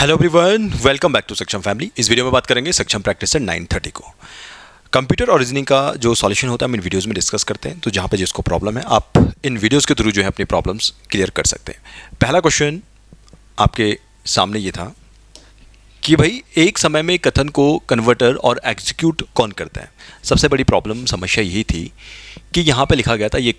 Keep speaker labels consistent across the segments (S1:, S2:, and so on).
S1: Hello everyone, welcome back to Saksham family. इस video में बात करेंगे सक्षम प्रैक्टिस 930 को। कंप्यूटर ओरिजिनिंग का जो सॉल्यूशन होता है हम इन वीडियोस में डिस्कस करते हैं। तो जहाँ पे जिसको प्रॉब्लम है आप इन वीडियोस के थ्रू जो है अपनी प्रॉब्लम्स क्लियर कर सकते हैं। पहला क्वेश्चन आपके सामने ये था कि भाई एक समय में कथन को कन्वर्टर और एग्जीक्यूट कौन करता है। सबसे बड़ी प्रॉब्लम समस्या यही थी कि यहाँ पे लिखा गया था ये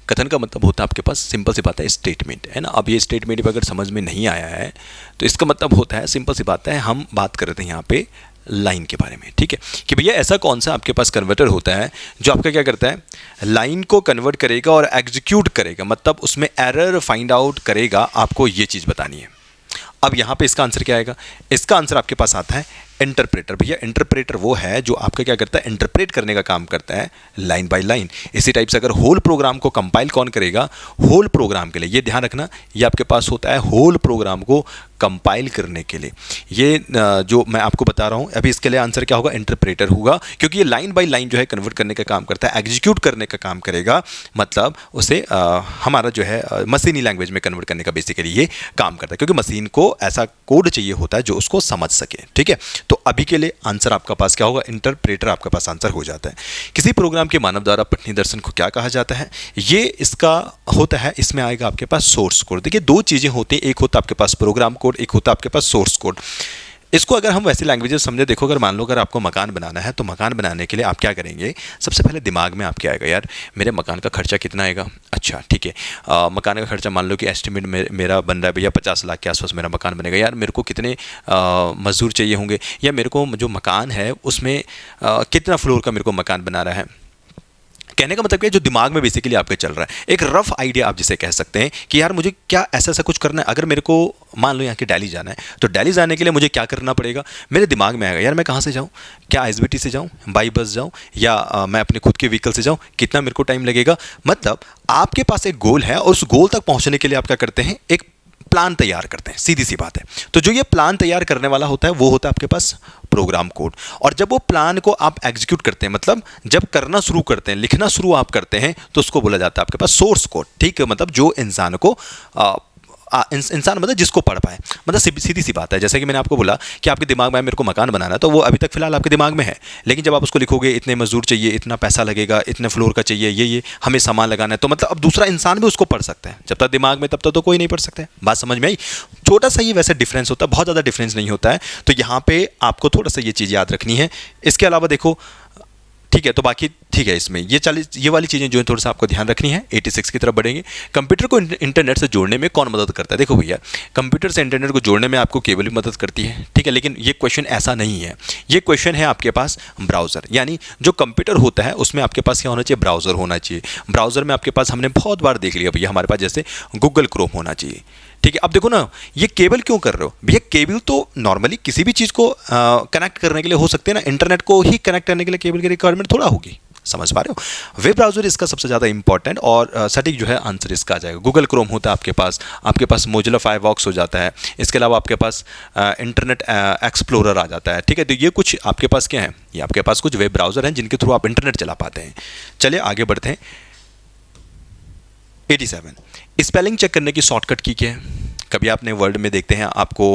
S1: कथन का मतलब होता है आपके पास सिंपल सी बात है स्टेटमेंट, है ना। अब ये स्टेटमेंट अगर समझ में नहीं आया है तो इसका मतलब होता है सिंपल सी बात है, हम बात कर रहे थे यहाँ पे लाइन के बारे में, ठीक है, कि भैया ऐसा कौन सा आपके पास कन्वर्टर होता है जो आपका क्या करता है, लाइन को कन्वर्ट करेगा और एग्जीक्यूट करेगा, मतलब उसमें एरर फाइंड आउट करेगा। आपको ये चीज़ बतानी है। अब यहाँ पे इसका आंसर क्या आएगा? इसका आंसर आपके पास आता है इंटरप्रेटर। भैया इंटरप्रेटर वो है जो आपका क्या करता है, इंटरप्रेट करने का काम करता है लाइन बाय लाइन। इसी टाइप से अगर होल प्रोग्राम को कंपाइल कौन करेगा, होल प्रोग्राम के लिए, ये ध्यान रखना, ये आपके पास होता है होल प्रोग्राम को कंपाइल करने के लिए। ये जो मैं आपको बता रहा हूँ अभी, इसके लिए आंसर क्या होगा, इंटरप्रेटर होगा, क्योंकि ये लाइन बाय लाइन जो है कन्वर्ट करने का काम करता है, एग्जीक्यूट करने का काम करेगा, मतलब उसे हमारा जो है मशीनी लैंग्वेज में कन्वर्ट करने का बेसिकली ये काम करता है, क्योंकि मशीन को ऐसा कोड चाहिए होता है जो उसको समझ सके, ठीक है। तो अभी के लिए आंसर आपका पास क्या होगा, इंटरप्रेटर आपके पास आंसर हो जाता है। किसी प्रोग्राम के मानव द्वारा पठनीय दर्शन को क्या कहा जाता है, ये इसका होता है, इसमें आएगा आपके पास सोर्स कोड। देखिए दो चीज़ें होती हैं, एक होता है आपके पास प्रोग्राम कोड, एक होता है आपके पास सोर्स कोड। इसको अगर हम वैसे लैंग्वेजेस समझे, देखो अगर मान लो अगर आपको मकान बनाना है तो मकान बनाने के लिए आप क्या करेंगे, सबसे पहले दिमाग में आपके आएगा यार मेरे मकान का खर्चा कितना आएगा। अच्छा ठीक है, मकान का खर्चा मान लो कि एस्टिमेट मेरा बन रहा है भैया 50 लाख के आसपास मेरा मकान बनेगा। यार मेरे को कितने मजदूर चाहिए होंगे, या मेरे को जो मकान है उसमें कितना फ्लोर का मेरे को मकान बना रहा है। कहने का मतलब क्या है, जो दिमाग में बेसिकली आपके चल रहा है, एक रफ आइडिया आप जिसे कह सकते हैं कि यार मुझे क्या ऐसा ऐसा कुछ करना है। अगर मेरे को मान लो यहाँ के दिल्ली जाना है तो दिल्ली जाने के लिए मुझे क्या करना पड़ेगा, मेरे दिमाग में आएगा यार मैं कहाँ से जाऊँ, क्या एसबीटी से जाऊँ, बाई बस जाऊँ, या मैं अपने खुद के व्हीकल से जाऊँ, कितना मेरे को टाइम लगेगा। मतलब आपके पास एक गोल है और उस गोल तक पहुँचने के लिए आप क्या करते हैं, एक प्लान तैयार करते हैं, सीधी सी बात है। तो जो ये प्लान तैयार करने वाला होता है वो होता है आपके पास प्रोग्राम कोड। और जब वो प्लान को आप एग्जीक्यूट करते हैं, मतलब जब करना शुरू करते हैं, लिखना शुरू आप करते हैं, तो उसको बोला जाता है आपके पास सोर्स कोड, ठीक है। मतलब जो इंसान को इंसान मतलब जिसको पढ़ पाए, मतलब सीधी सी बात है। जैसे कि मैंने आपको बोला कि आपके दिमाग में मेरे को मकान बनाना है, तो वो अभी तक फिलहाल आपके दिमाग में है, लेकिन जब आप उसको लिखोगे इतने मजदूर चाहिए, इतना पैसा लगेगा, इतने फ्लोर का चाहिए, ये हमें सामान लगाना है, तो मतलब अब दूसरा इंसान भी उसको पढ़ सकता है। जब तक दिमाग में तब तक तो कोई नहीं पढ़ सकता है। बात समझ में आई? छोटा सा ये वैसे डिफरेंस होता है, बहुत ज़्यादा डिफरेंस नहीं होता है। तो यहाँ पे आपको थोड़ा सा ये चीज़ याद रखनी है। इसके अलावा देखो, ठीक है, तो बाकी ठीक है, इसमें ये वाली चीज़ें जो है थोड़ा सा आपको ध्यान रखनी है। 86 की तरफ बढ़ेंगे। कंप्यूटर को इंटरनेट से जोड़ने में कौन मदद करता है? देखो भैया, कंप्यूटर से इंटरनेट को जोड़ने में आपको केबल भी मदद करती है, ठीक है, लेकिन ये क्वेश्चन ऐसा नहीं है। ये क्वेश्चन है आपके पास ब्राउज़र, यानी जो कंप्यूटर होता है उसमें आपके पास क्या होना चाहिए, ब्राउज़र होना चाहिए। ब्राउज़र में आपके पास हमने बहुत बार देख लिया भैया, हमारे पास जैसे गूगल क्रोम होना चाहिए, ठीक है। अब देखो ना, ये केबल क्यों कर रहे हो भैया? केबल तो नॉर्मली किसी भी चीज़ को कनेक्ट करने के लिए हो सकते हैं ना, इंटरनेट को ही कनेक्ट करने के लिए केबल की रिक्वायरमेंट थोड़ा होगी। समझ पा रहे हो? वेब ब्राउज़र इसका सबसे ज़्यादा इंपॉर्टेंट और सटीक जो है आंसर इसका आ जाएगा। गूगल क्रोम होता है आपके पास मोजिला फायरफॉक्स हो जाता है। इसके अलावा आपके पास इंटरनेट एक्सप्लोरर आ जाता है, ठीक है। तो ये कुछ आपके पास क्या है, ये आपके पास कुछ वेब ब्राउज़र हैं जिनके थ्रू आप इंटरनेट चला पाते हैं। चलिए आगे बढ़ते हैं। 87 स्पेलिंग चेक करने की शॉर्टकट की क्या है? कभी आपने वर्ड में देखते हैं आपको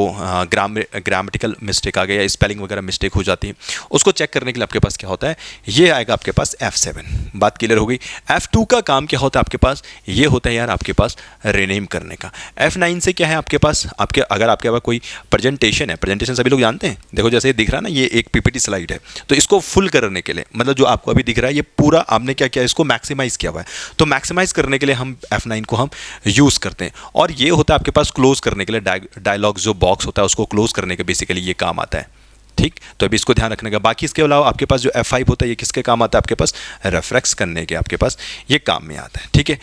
S1: ग्रामेटिकल मिस्टेक आ गया या स्पेलिंग वगैरह मिस्टेक हो जाती है, उसको चेक करने के लिए आपके पास क्या होता है, ये आएगा आपके पास F7। बात क्लियर हो गई। F2 का काम क्या होता है आपके पास, ये होता है यार आपके पास रीनेम करने का। F9 से क्या है आपके पास, अगर आपके पास कोई प्रेजेंटेशन है, प्रेजेंटेशन सभी लोग जानते हैं, देखो जैसे ये दिख रहा है ना, ये एक पीपीटी स्लाइड है, तो इसको फुल करने के लिए, मतलब जो आपको अभी दिख रहा है ये पूरा आपने क्या किया, इसको मैक्सिमाइज़ किया हुआ है, तो मैक्सिमाइज़ करने के लिए हम F9 को हम यूज़ करते हैं। और ये होता है आपके पास क्लोज करने के लिए, डायलॉग जो बॉक्स होता है उसको क्लोज करने के बेसिकली ये काम आता है, ठीक। तो अभी इसको ध्यान रखने का। बाकी इसके अलावा आपके पास जो F5 होता है ये किसके काम आता है, आपके पास रेफरेंस करने के आपके पास ये काम में आता है, ठीक है।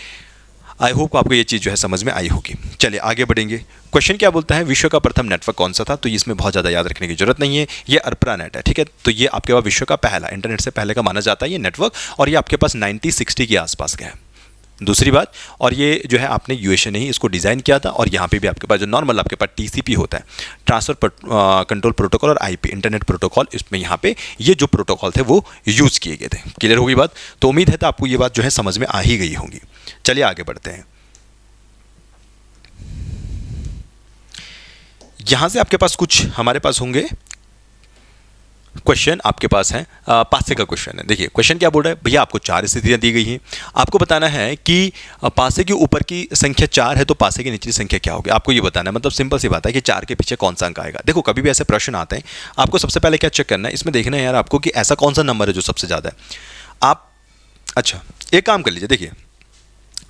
S1: आई होप आपको ये चीज़ जो है समझ में आई होगी। चलिए आगे बढ़ेंगे। क्वेश्चन क्या बोलता है, विश्व का प्रथम नेटवर्क कौन सा था? तो इसमें बहुत ज़्यादा याद रखने की जरूरत नहीं है, ये अर्पानेट है, ठीक है। तो ये आपके पास विश्व का पहला, इंटरनेट से पहले का माना जाता है ये नेटवर्क, और ये आपके पास 1960 के आसपास का है। दूसरी बात, और ये जो है आपने यूएसए ने ही इसको डिज़ाइन किया था, और यहाँ पे भी आपके पास जो नॉर्मल आपके पास टीसीपी होता है, ट्रांसफ़र कंट्रोल प्रोटोकॉल, और आईपी इंटरनेट प्रोटोकॉल, इसमें यहाँ पे ये जो प्रोटोकॉल थे वो यूज़ किए गए थे। क्लियर होगी बात? तो उम्मीद है तो आपको ये बात जो है समझ में आ ही गई होंगी। चलिए आगे बढ़ते हैं। यहाँ से आपके पास कुछ हमारे पास होंगे क्वेश्चन, आपके पास है पासे का क्वेश्चन है। देखिए क्वेश्चन क्या बोल रहा है भैया, आपको 4 स्थितियां दी गई हैं, आपको बताना है कि पासे के ऊपर की संख्या 4 है तो पासे की निचली संख्या क्या होगी, आपको ये बताना है। मतलब सिंपल सी बात है कि 4 के पीछे कौन सा अंक आएगा। देखो कभी भी ऐसे प्रश्न आते हैं, आपको सबसे पहले क्या चेक करना है, इसमें देखना है यार आपको कि ऐसा कौन सा नंबर है जो सबसे ज़्यादा है। आप अच्छा एक काम कर लीजिए, देखिए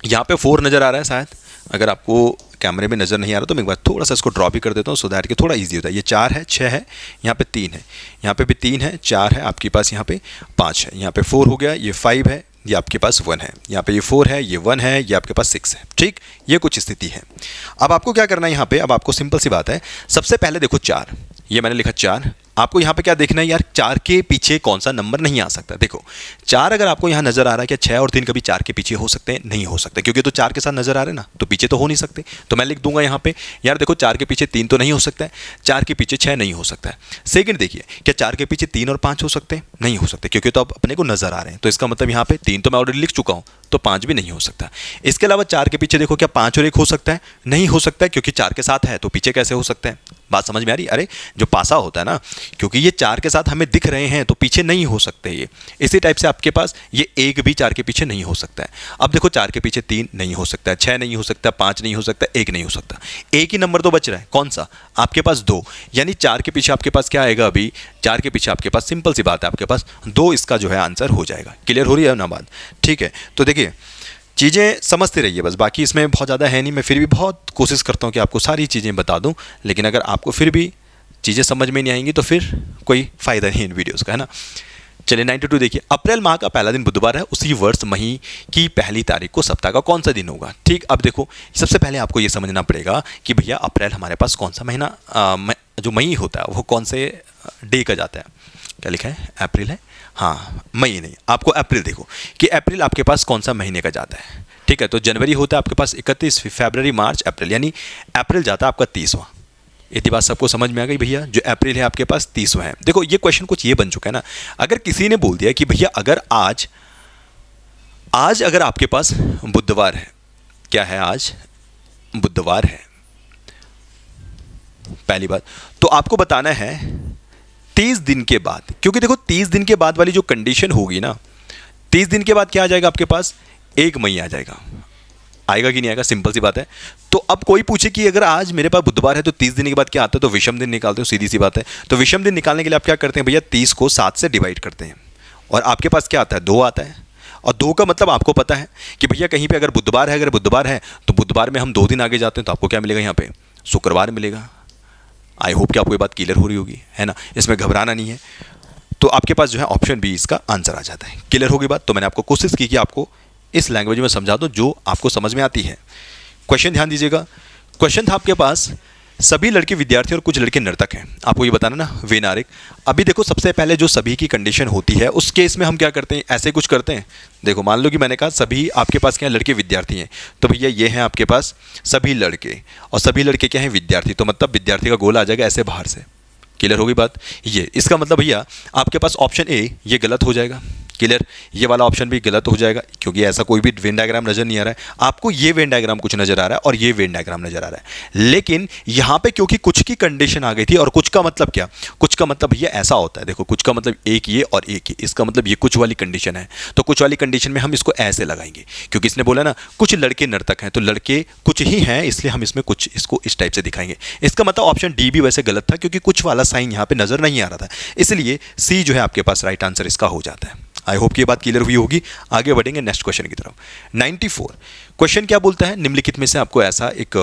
S1: यहाँ पे 4 नज़र आ रहा है शायद, अगर आपको कैमरे में नज़र नहीं आ रहा तो मैं एक बार थोड़ा सा इसको ड्रॉ भी कर देता हूँ, सो दैट कि थोड़ा इजी होता है। ये 4 है, 6 है, यहाँ पे 3 है, यहाँ पे भी 3 है, 4 है, आपके पास यहाँ पे 5 है, यहाँ पे 4 हो गया, ये 5 है, ये आपके पास 1 है, यहाँ पे ये 4 है, ये 1 है, ये आपके पास 6 है। ठीक, ये कुछ स्थिति है। अब आपको क्या करना है यहाँ पे, अब आपको सिंपल सी बात है, सबसे पहले देखो 4, ये मैंने लिखा 4, आपको यहाँ पे क्या देखना है यार, 4 के पीछे कौन सा नंबर नहीं आ सकता। देखो 4 अगर आपको यहाँ नजर आ रहा है कि 6 और 3 कभी 4 के पीछे हो सकते हैं, नहीं हो सकते, क्योंकि तो 4 के साथ नजर आ रहे हैं ना, तो पीछे तो हो नहीं सकते। तो मैं लिख दूंगा यहाँ पे यार देखो 4 के पीछे 3 तो नहीं हो सकता है, 4 के पीछे 6 नहीं हो सकता है। सेकंड देखिए, क्या 4 के पीछे 3 और 5 हो सकते हैं, नहीं हो सकते, क्योंकि तो अब अपने को नजर आ रहे हैं। तो इसका मतलब यहाँ पे 3 तो मैं ऑलरेडी लिख चुका हूँ, तो 5 भी नहीं हो सकता। इसके अलावा 4 के पीछे देखो क्या 5 और 1 हो सकता है, नहीं हो सकता है, क्योंकि 4 के साथ है तो पीछे कैसे हो सकता है। बात समझ में आ रही? अरे जो पासा होता है ना, क्योंकि ये 4 के साथ हमें दिख रहे हैं तो पीछे नहीं हो सकते ये। इसी टाइप से आपके पास ये 1 भी 4 के पीछे नहीं हो सकता है। अब देखो 4 के पीछे 3 नहीं हो सकता है, 6 नहीं हो सकता, 5 नहीं हो सकता, 1 नहीं हो सकता। एक ही नंबर तो बच रहा है, कौन सा, आपके पास 2, यानी 4 के पीछे आपके पास क्या आएगा, अभी 4 के पीछे आपके पास सिंपल सी बात है, आपके पास 2 इसका जो है आंसर हो जाएगा। क्लियर हो रही है ना बात? ठीक है, तो देखिए चीज़ें समझते रहिए बस, बाकी इसमें बहुत ज़्यादा है नहीं। मैं फिर भी बहुत कोशिश करता हूँ कि आपको सारी चीज़ें बता दूँ, लेकिन अगर आपको फिर भी चीज़ें समझ में नहीं आएंगी तो फिर कोई फ़ायदा नहीं इन वीडियोस का, है ना। चलिए 92 देखिए, अप्रैल माह का पहला दिन बुधवार है, उसी वर्ष मई की पहली तारीख को सप्ताह का कौन सा दिन होगा। ठीक, अब देखो सबसे पहले आपको ये समझना पड़ेगा कि भैया अप्रैल हमारे पास कौन सा महीना, जो मई होता है वो कौन से डे का जाता है। क्या लिखा है, अप्रैल है, हाँ मई नहीं, आपको अप्रैल देखो कि अप्रैल आपके पास कौन सा महीने का जाता है। ठीक है, तो जनवरी होता है आपके पास 31, फरवरी, मार्च, अप्रैल, यानी अप्रैल जाता है आपका 30वां। इतनी बात सबको समझ में आ गई भैया, जो अप्रैल है आपके पास 30वां है। देखो ये क्वेश्चन कुछ ये बन चुका है ना, अगर किसी ने बोल दिया कि भैया अगर आज अगर आपके पास बुधवार है, क्या है आज बुधवार है, पहली बात तो आपको बताना है 30 दिन के बाद, क्योंकि देखो 30 दिन के बाद वाली जो कंडीशन होगी ना, 30 दिन के बाद क्या आ जाएगा आपके पास, 1 मई आ जाएगा। आएगा कि नहीं आएगा, सिंपल सी बात है। तो अब कोई पूछे कि अगर आज मेरे पास बुधवार है तो 30 दिन के बाद क्या आता है, तो विषम दिन निकालते हो, सीधी सी बात है। तो विषम दिन निकालने के लिए आप क्या करते हैं भैया, 30 को 7 से डिवाइड करते हैं, और आपके पास क्या आता है, 2 आता है। और 2 का मतलब आपको पता है कि भैया कहीं पे अगर बुधवार है तो बुधवार में हम 2 दिन आगे जाते हैं तो आपको क्या मिलेगा, यहाँ पे शुक्रवार मिलेगा। आई होप कि आपको ये बात क्लियर हो रही होगी, है ना, इसमें घबराना नहीं है। तो आपके पास जो है ऑप्शन बी इसका आंसर आ जाता है। क्लियर होगी बात? तो मैंने आपको कोशिश की कि आपको इस लैंग्वेज में समझा दो जो आपको समझ में आती है। क्वेश्चन ध्यान दीजिएगा, क्वेश्चन था आपके पास, सभी लड़के विद्यार्थी और कुछ लड़के नर्तक हैं, आपको ये बताना ना वे नारिक। अभी देखो सबसे पहले जो सभी की कंडीशन होती है उस केस में हम क्या करते हैं, ऐसे कुछ करते हैं। देखो मान लो कि मैंने कहा सभी आपके पास क्या है, लड़के विद्यार्थी हैं, तो भैया ये हैं आपके पास सभी लड़के, और सभी लड़के क्या हैं, विद्यार्थी, तो मतलब विद्यार्थी का गोल आ जाएगा ऐसे बाहर से। क्लियर होगी बात? ये इसका मतलब भैया आपके पास ऑप्शन ए ये गलत हो जाएगा। क्लियर, ये वाला ऑप्शन भी गलत हो जाएगा, क्योंकि ऐसा कोई भी वेन डायग्राम नजर नहीं आ रहा है आपको। ये वेन डायग्राम कुछ नजर आ रहा है और ये वेन डायग्राम नजर आ रहा है, लेकिन यहां पे क्योंकि कुछ की कंडीशन आ गई थी, और कुछ का मतलब क्या, कुछ का मतलब भैया ऐसा होता है, देखो कुछ का मतलब एक ये और एक ये, इसका मतलब ये कुछ वाली कंडीशन है। तो कुछ वाली कंडीशन में हम इसको ऐसे लगाएंगे, क्योंकि इसने बोला ना कुछ लड़के नर्तक हैं, तो लड़के कुछ ही हैं, इसलिए हम इसमें कुछ इसको इस टाइप से दिखाएंगे। इसका मतलब ऑप्शन डी भी वैसे गलत था, क्योंकि कुछ वाला साइन यहाँ पे नजर नहीं आ रहा था, इसलिए सी जो है आपके पास राइट आंसर इसका हो जाता है। आई होप कि ये बात क्लियर हुई होगी। आगे बढ़ेंगे नेक्स्ट क्वेश्चन की तरफ। 94 क्वेश्चन क्या बोलता है, निम्नलिखित में से आपको ऐसा एक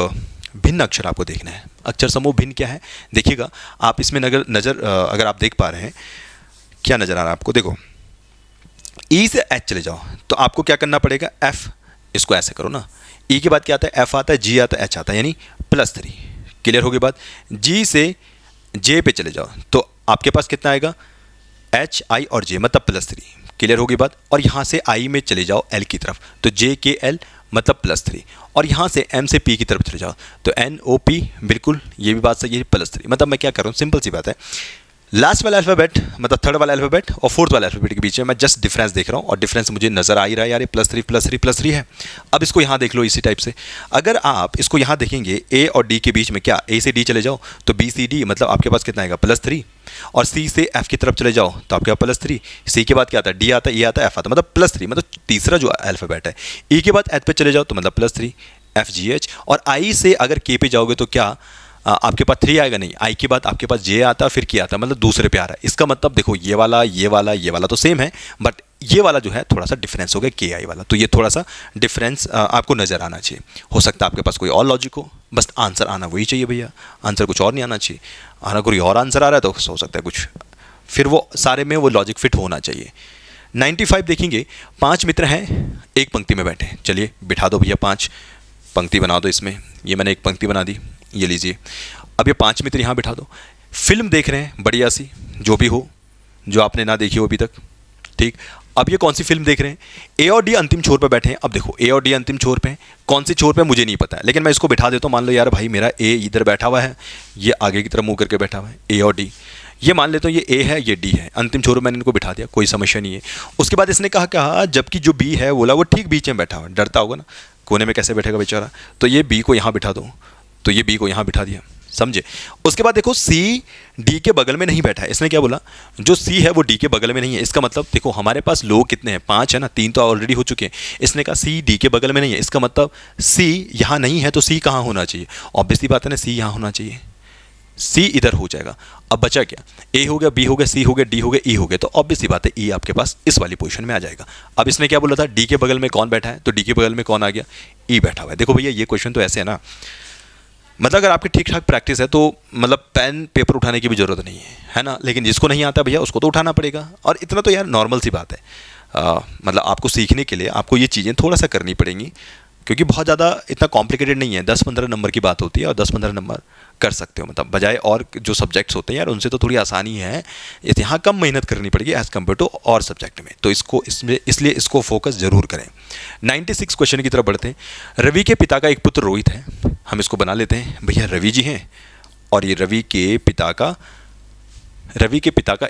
S1: भिन्न अक्षर आपको देखना है। अक्षर समूह भिन्न क्या है, देखिएगा आप इसमें अगर आप देख पा रहे हैं क्या नजर आ रहा है आपको, देखो ई से एच चले जाओ तो आपको क्या करना पड़ेगा, एफ, इसको ऐसे करो ना, ई के बाद क्या आता है, एफ आता है, जी आता है, एच आता है, यानी +3। क्लियर होगी बात? जी से जे पे चले जाओ तो आपके पास कितना आएगा, एच, आई और जे, मतलब +3। क्लियर होगी बात? और यहाँ से आई में चले जाओ एल की तरफ, तो जे के एल मतलब +3, और यहाँ से एम से पी की तरफ चले जाओ तो एन ओ पी, बिल्कुल ये भी बात सही है, +3। मतलब मैं क्या कर रहा हूँ, सिंपल सी बात है, लास्ट वाला अल्फ़ाबेट मतलब थर्ड वाला अल्फ़ाबेट और फोर्थ वाला अल्फ़ाबेट के बीच में मैं जस्ट डिफरेंस देख रहा हूँ और डिफरेंस मुझे नजर आ ही रहा है यार, ये +3 +3 +3 है। अब इसको यहाँ देख लो इसी टाइप से। अगर आप इसको यहाँ देखेंगे ए और डी के बीच में, क्या ए से डी चले जाओ तो बी सी डी मतलब आपके पास कितना आएगा +3, और सी से एफ की तरफ चले जाओ तो आपके पास +3, सी के बाद क्या आता है डी आता है, ए आता है, एफ आता है, मतलब +3, मतलब तीसरा जो अल्फ़ाबेट है। ई के बाद एच पे चले जाओ तो मतलब +3 एफ जी एच, और आई से अगर के पे जाओगे तो क्या आपके पास 3 आएगा, नहीं, आई के बाद आपके पास जे आता फिर के आता, मतलब दूसरे पे आ रहा है। इसका मतलब देखो ये वाला ये वाला तो सेम है, बट ये वाला जो है थोड़ा सा डिफरेंस हो गया के आई वाला, तो ये थोड़ा सा डिफरेंस आपको नज़र आना चाहिए। हो सकता है आपके पास कोई और लॉजिक हो, बस आंसर आना वही चाहिए भैया, आंसर कुछ और नहीं आना चाहिए। आना कोई और आंसर आ रहा है तो हो सकता है कुछ, फिर वो सारे में वो लॉजिक फिट होना चाहिए। 95 देखेंगे, 5 मित्र हैं एक पंक्ति में बैठे, चलिए बिठा दो भैया 5 पंक्ति बना दो इसमें, ये मैंने एक पंक्ति बना दी, ये लीजिए। अब ये 5 मित्र यहाँ बिठा दो, फिल्म देख रहे हैं बढ़िया सी, जो भी हो, जो आपने ना देखी हो अभी तक, ठीक। अब ये कौन सी फिल्म देख रहे हैं, ए और डी अंतिम छोर पे बैठे हैं। अब देखो ए और डी अंतिम छोर पे हैं, कौन सी छोर पे मुझे नहीं पता है, लेकिन मैं इसको बिठा देता हूँ। मान लो यार भाई मेरा ए इधर बैठा हुआ है, ये आगे की तरफ मुँह करके बैठा हुआ है, ए और डी, ये मान लेता हूँ ये ए है ये डी है, अंतिम छोर मैंने इनको बिठा दिया, कोई समस्या नहीं है। उसके बाद इसने कहा जबकि जो बी है बोला वो ठीक बीच में बैठा हुआ, डरता होगा ना, कोने में कैसे बैठेगा बेचारा, तो ये बी को यहाँ बिठा दो, तो ये बी को यहाँ बिठा दिया, समझे। उसके बाद देखो सी डी के बगल में नहीं बैठा है, इसने क्या बोला, जो सी है वो डी के बगल में नहीं है। इसका मतलब देखो हमारे पास लोग कितने हैं, 5 है ना, 3 तो ऑलरेडी हो चुके हैं। इसने कहा सी डी के बगल में नहीं है, इसका मतलब सी यहाँ नहीं है तो सी कहाँ होना चाहिए, ऑब्वियसली बात है ना, सी यहाँ होना चाहिए, सी इधर हो जाएगा। अब बचा क्या, ए हो गया, बी हो गया, सी हो गया, डी हो गया, ई हो गया, तो ऑब्वियसली बात है ई आपके पास इस वाली पोजीशन में आ जाएगा। अब इसने क्या बोला था, डी के बगल में कौन बैठा है, तो डी के बगल में कौन आ गया, ई बैठा हुआ है। देखो भैया ये क्वेश्चन तो ऐसे है ना, मतलब अगर आपकी ठीक ठाक प्रैक्टिस है तो मतलब पेन पेपर उठाने की भी ज़रूरत नहीं है ना, लेकिन जिसको नहीं आता भैया उसको तो उठाना पड़ेगा, और इतना तो यार नॉर्मल सी बात है। मतलब आपको सीखने के लिए आपको ये चीज़ें थोड़ा सा करनी पड़ेंगी, क्योंकि बहुत ज़्यादा इतना कॉम्प्लिकेटेड नहीं है, 10-15 नंबर की बात होती है और 10-15 नंबर कर सकते हो, मतलब बजाय और जो सब्जेक्ट्स होते हैं यार उनसे तो थोड़ी आसानी है, यहाँ कम मेहनत करनी पड़ेगी एज़ कम्पेयर टू और सब्जेक्ट में, तो इसलिए इसको फोकस जरूर करें। 96 क्वेश्चन की तरफ बढ़ते हैं। रवि के पिता का एक पुत्र रोहित है, हम इसको बना लेते हैं भैया, रवि जी हैं और ये रवि के पिता का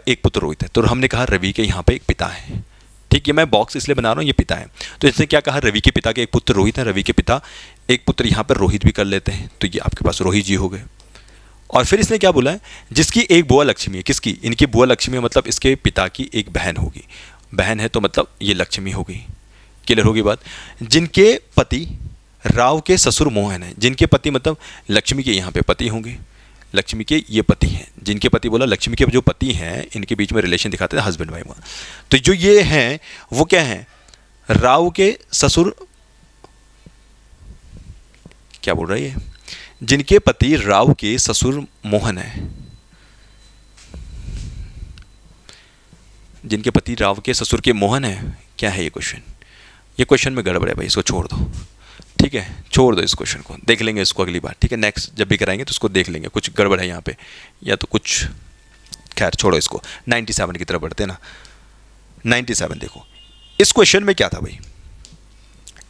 S1: एक पुत्र रोहित है, तो हमने कहा रवि के यहाँ पे एक पिता है, ठीक है, मैं बॉक्स इसलिए बना रहा हूँ, ये पिता है, तो इसने क्या कहा, रवि के पिता के एक पुत्र रोहित है, रवि के पिता एक पुत्र यहाँ पर रोहित भी कर लेते हैं, तो ये आपके पास रोहित जी हो गए। और फिर इसने क्या बोला है, जिसकी एक बुआ लक्ष्मी है, किसकी, इनकी बुआ लक्ष्मी है, मतलब इसके पिता की एक बहन होगी, बहन है तो मतलब ये लक्ष्मी होगी, क्लियर होगी बात। जिनके पति राव के ससुर मोहन है, जिनके पति मतलब लक्ष्मी के यहाँ पे पति होंगे, लक्ष्मी के ये पति हैं, जिनके पति बोला लक्ष्मी के जो पति हैं, इनके बीच में रिलेशन दिखाते हैं हस्बैंड वाइफ, तो जो ये हैं वो क्या हैं, राव के ससुर, क्या बोल रहा है ये, जिनके पति राव के ससुर मोहन है, जिनके पति राव के ससुर के मोहन है, क्या है ये क्वेश्चन में गड़बड़ है भाई, इसको छोड़ दो, ठीक है, छोड़ दो इस क्वेश्चन को, देख लेंगे इसको अगली बार, ठीक है, नेक्स्ट जब भी कराएंगे तो उसको देख लेंगे, कुछ गड़बड़ है यहाँ पे या तो कुछ, खैर छोड़ो इसको। 97 की तरफ बढ़ते ना। 97 देखो, इस क्वेश्चन में क्या था भाई,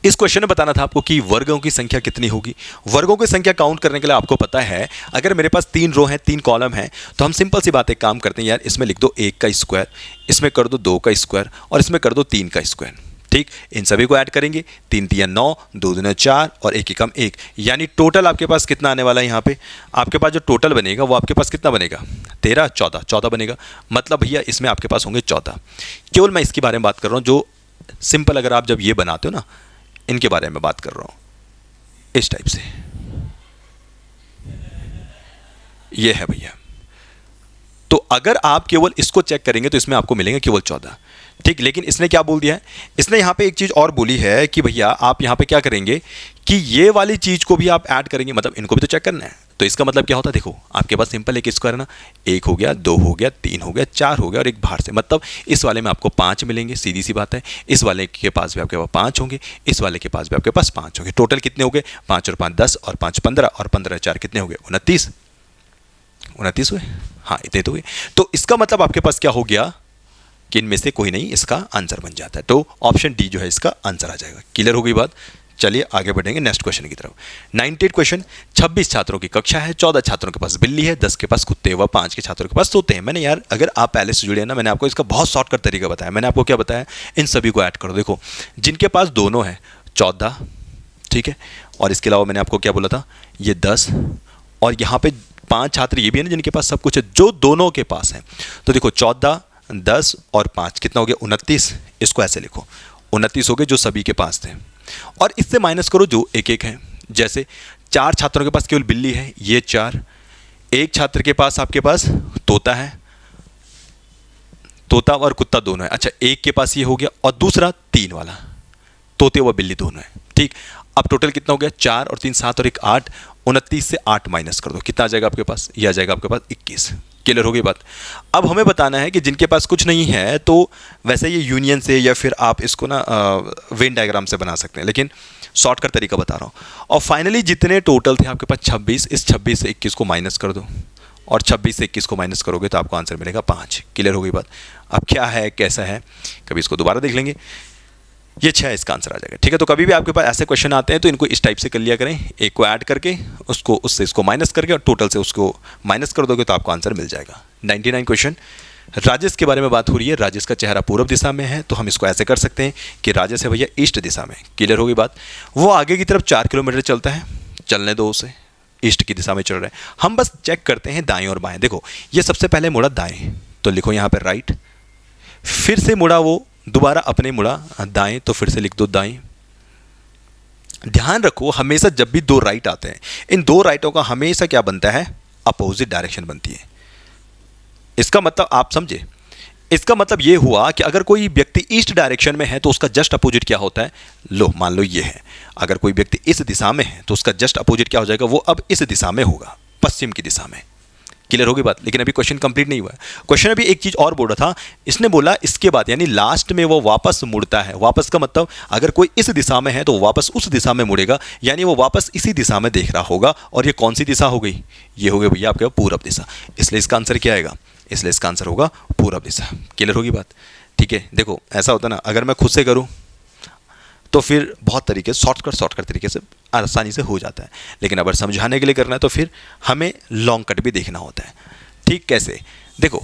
S1: इस क्वेश्चन में बताना था आपको कि वर्गों की संख्या कितनी होगी। वर्गों की संख्या काउंट करने के लिए आपको पता है, अगर मेरे पास 3 रो हैं 3 कॉलम हैं, तो हम सिंपल सी बात एक काम करते हैं यार, इसमें लिख दो 1 का स्क्वायर, इसमें कर दो 2 का स्क्वायर और इसमें कर दो 3 का स्क्वायर, ठीक। इन सभी को ऐड करेंगे, 3 3 9, 2 2 4 और 1 1 1, यानी टोटल आपके पास कितना आने वाला है, यहाँ पे आपके पास जो टोटल बनेगा वो आपके पास कितना बनेगा, 13 14 बनेगा, मतलब भैया इसमें आपके पास होंगे 14। केवल मैं इसके बारे में बात कर रहा हूँ, जो सिंपल अगर आप जब ये बनाते हो ना, इनके बारे में बात कर रहा हूँ, इस टाइप से ये है भैया। तो अगर आप केवल इसको चेक करेंगे तो इसमें आपको मिलेंगे केवल 14, ठीक। लेकिन इसने क्या बोल दिया है, इसने यहाँ पे एक चीज़ और बोली है कि भैया आप यहाँ पे क्या करेंगे कि ये वाली चीज़ को भी आप ऐड करेंगे, मतलब इनको भी तो चेक करना है। तो इसका मतलब क्या होता है, देखो आपके पास सिंपल एक स्क्वायर है ना, 1 हो गया, 2 हो गया, 3 हो गया, 4 हो गया और एक बाहर से, मतलब इस वाले में आपको 5 मिलेंगे, सीधी सी बात है। इस वाले के पास भी आपके पास 5 होंगे, इस वाले के पास भी आपके पास 5 होंगे। टोटल कितने हो गए, 5 और 5 10 और 5 15 और 15 4 कितने हो गए, 29 हुए, हाँ इतने तो हुए। तो इसका मतलब आपके पास क्या हो गया कि इनमें से कोई नहीं इसका आंसर बन जाता है, तो ऑप्शन डी जो है इसका आंसर आ जाएगा। क्लियर हो गई बात, चलिए आगे बढ़ेंगे नेक्स्ट क्वेश्चन की तरफ। 98 क्वेश्चन, 26 छात्रों की कक्षा है, 14 छात्रों के पास बिल्ली है, 10 के पास कुत्ते व 5 के छात्रों के पास तोते हैं। मैंने यार अगर आप पहले से जुड़े हैं ना, मैंने आपको इसका बहुत शॉर्टकट तरीका बताया। मैंने आपको क्या बताया, इन सभी को ऐड करो। देखो जिनके पास दोनों है 14, ठीक है, और इसके अलावा मैंने आपको क्या बोला था, ये 10, और यहाँ पे 5 छात्र ये भी है ना जिनके पास सब कुछ है, जो दोनों के पास है। तो देखो 14, 10 और 5 कितना हो गया, 29। इसको ऐसे लिखो, 29 हो गए जो सभी के पास थे, और इससे माइनस करो जो एक एक है। जैसे 4 छात्रों के पास केवल बिल्ली है, ये 4, एक छात्र के पास आपके पास तोता है, तोता और कुत्ता दोनों है। अच्छा एक के पास ये हो गया, और दूसरा 3 वाला, तोते व बिल्ली दोनों है। ठीक, अब टोटल कितना हो गया, 4 और 3 7 और 1 8, 29 से 8 माइनस कर दो, कितना आ जाएगा आपके पास, ये आ जाएगा आपके पास 21। क्लियर हो गई बात। अब हमें बताना है कि जिनके पास कुछ नहीं है, तो वैसे ये यूनियन से या फिर आप इसको ना वेन डायग्राम से बना सकते हैं, लेकिन शॉर्टकट तरीका बता रहा हूँ। और फाइनली जितने टोटल थे आपके पास 26, इस 26 से 21 को माइनस कर दो, और 26 से 21 को माइनस करोगे तो आपको आंसर मिलेगा 5। क्लियर हो गई बात। अब क्या है कैसा है, कभी इसको दोबारा देख लेंगे। ये 6 इसका आंसर आ जाएगा। ठीक है, तो कभी भी आपके पास ऐसे क्वेश्चन आते हैं तो इनको इस टाइप से कर लिया करें, एक को ऐड करके उसको उससे इसको माइनस करके और टोटल से उसको माइनस कर दोगे तो आपको आंसर मिल जाएगा। 99 क्वेश्चन, राजेश के बारे में बात हो रही है। राजेश का चेहरा पूर्व दिशा में है, तो हम इसको ऐसे कर सकते हैं कि राजेश है भैया ईस्ट दिशा में। क्लियर होगी बात। वो आगे की तरफ 4 किलोमीटर चलता है, चलने दो उसे, ईस्ट की दिशा में चल रहा है। हम बस चेक करते हैं दाएं और बाएं। देखो ये सबसे पहले मुड़ा दाएं, तो लिखो यहाँ पर राइट, फिर से मुड़ा वो दोबारा अपने मुड़ा दाएं, तो फिर से लिख दो दाएं। ध्यान रखो हमेशा जब भी 2 राइट आते हैं, इन 2 राइटों का हमेशा क्या बनता है, अपोजिट डायरेक्शन बनती है। इसका मतलब आप समझे, इसका मतलब ये हुआ कि अगर कोई व्यक्ति ईस्ट डायरेक्शन में है तो उसका जस्ट अपोजिट क्या होता है, लो मान लो ये है, अगर कोई व्यक्ति इस दिशा में है तो उसका जस्ट अपोजिट क्या हो जाएगा, वो अब इस दिशा में होगा, पश्चिम की दिशा में। क्लियर होगी बात। लेकिन अभी क्वेश्चन कंप्लीट नहीं हुआ है। क्वेश्चन अभी एक चीज और बोल रहा था, इसने बोला इसके बाद यानी लास्ट में वो वापस मुड़ता है। वापस का मतलब अगर कोई इस दिशा में है तो वापस उस दिशा में मुड़ेगा, यानी वो वापस इसी दिशा में देख रहा होगा। और ये कौन सी दिशा हो गई, ये हो गई भैया आपके पूरब दिशा। इसलिए इसका आंसर क्या आएगा, इसलिए इसका आंसर होगा पूरब दिशा। क्लियर होगी बात। ठीक है, देखो ऐसा होता है ना, अगर मैं खुद से करूँ तो फिर बहुत तरीके शॉर्टकट तरीके से आसानी से हो जाता है, लेकिन अगर समझाने के लिए करना है तो फिर हमें लॉन्ग कट भी देखना होता है। ठीक, कैसे, देखो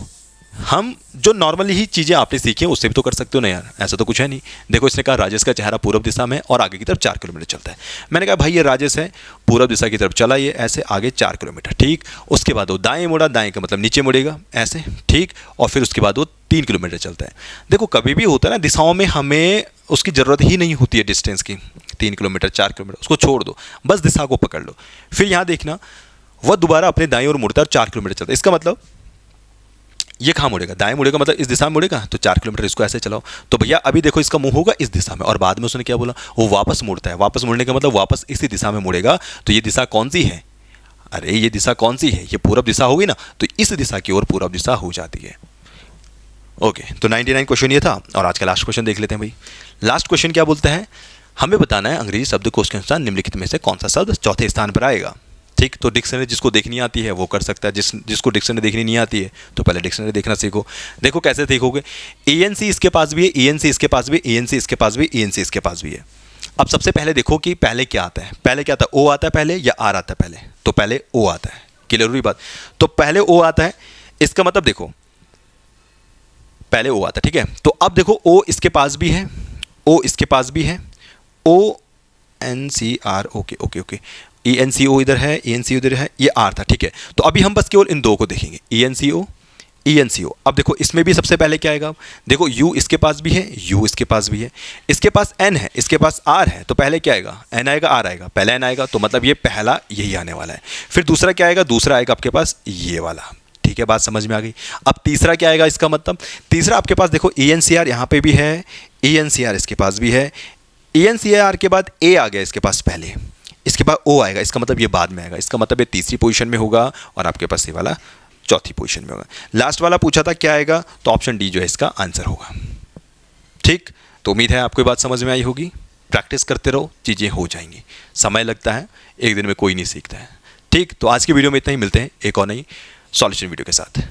S1: हम जो नॉर्मली ही चीज़ें आपने सीखी हैं उससे भी तो कर सकते हो ना यार, ऐसा तो कुछ है नहीं। देखो इसने कहा राजेश का चेहरा पूर्व दिशा में और आगे की तरफ 4 किलोमीटर चलता है। मैंने कहा भाई ये राजेश है, पूर्व दिशा की तरफ चला, ये ऐसे आगे 4 किलोमीटर। ठीक, उसके बाद वो दाएं मुड़ा, दाएं का मतलब नीचे मुड़ेगा ऐसे। ठीक, और फिर उसके बाद वो 3 किलोमीटर चलता है। देखो कभी भी होता है ना दिशाओं में हमें उसकी ज़रूरत ही नहीं होती है डिस्टेंस की, 3 किलोमीटर 4 किलोमीटर, उसको छोड़ दो, बस दिशा को पकड़ लो। फिर यहाँ देखना वह दोबारा अपने दाएं ओर मुड़ता है और 4 किलोमीटर चलता है। इसका मतलब ये कहाँ मुड़ेगा, दाएं मुड़ेगा, मतलब इस दिशा में मुड़ेगा, तो 4 किलोमीटर इसको ऐसे चलाओ। तो भैया अभी देखो इसका मुंह होगा इस दिशा में, और बाद में उसने क्या बोला, वो वापस मुड़ता है। वापस मुड़ने का मतलब वापस इसी दिशा में मुड़ेगा। तो ये दिशा कौन सी है, अरे ये दिशा कौन सी है, ये पूर्व दिशा होगी ना, तो इस दिशा की ओर पूर्व दिशा हो जाती है। ओके, तो 99 क्वेश्चन ये था। और आज का लास्ट क्वेश्चन देख लेते हैं भाई। लास्ट क्वेश्चन क्या बोलता है, हमें बताना है अंग्रेजी शब्दकोश के अनुसार निम्नलिखित में से कौन सा शब्द चौथे स्थान पर आएगा। ठीक, तो डिक्शनरी जिसको देखनी आती है वो कर सकता है, जिसको डिक्शनरी देखनी नहीं आती है तो पहले डिक्शनरी देखना सीखो। देखो कैसे सीखोगे, ENC इसके पास भी है, ENC इसके पास भी, ENC इसके पास भी, ENC इसके पास भी है। अब सबसे पहले देखो कि पहले क्या आता है, पहले क्या आता है, O आता है पहले या R आता है पहले, तो पहले O आता है। क्लियर हुई बात। तो पहले O आता है, इसका मतलब देखो पहले O आता है। ठीक है, तो अब देखो O इसके पास भी है, O इसके पास भी है, ONCR, okay okay okay, ENCO इधर है, ENCO इधर है, ये R था। ठीक है, तो अभी हम बस केवल इन 2 को देखेंगे, ENCO। अब देखो इसमें भी सबसे पहले क्या आएगा, देखो U इसके पास भी है, U इसके पास भी है, इसके पास N है, इसके पास R है, तो पहले क्या आएगा, N आएगा, R आएगा, पहले N आएगा, तो मतलब ये पहला यही आने वाला है। फिर दूसरा क्या आएगा, दूसरा आएगा आपके पास ये वाला। ठीक है, बात समझ में आ गई। अब तीसरा क्या आएगा, इसका मतलब तीसरा आपके पास देखो ENCR यहाँ पे भी है, ENCR इसके पास भी है, ENCR के बाद A आ गया इसके पास पहले, इसके बाद O आएगा, इसका मतलब ये बाद में आएगा, इसका मतलब ये तीसरी पोजीशन में होगा और आपके पास ये वाला चौथी पोजीशन में होगा। लास्ट वाला पूछा था क्या आएगा, तो ऑप्शन डी जो है इसका आंसर होगा। ठीक, तो उम्मीद है आपको ये बात समझ में आई होगी। प्रैक्टिस करते रहो, चीज़ें हो जाएंगी। समय लगता है, एक दिन में कोई नहीं सीखता है। ठीक, तो आज की वीडियो में इतना ही, मिलते हैं एक और नई सॉल्यूशन वीडियो के साथ।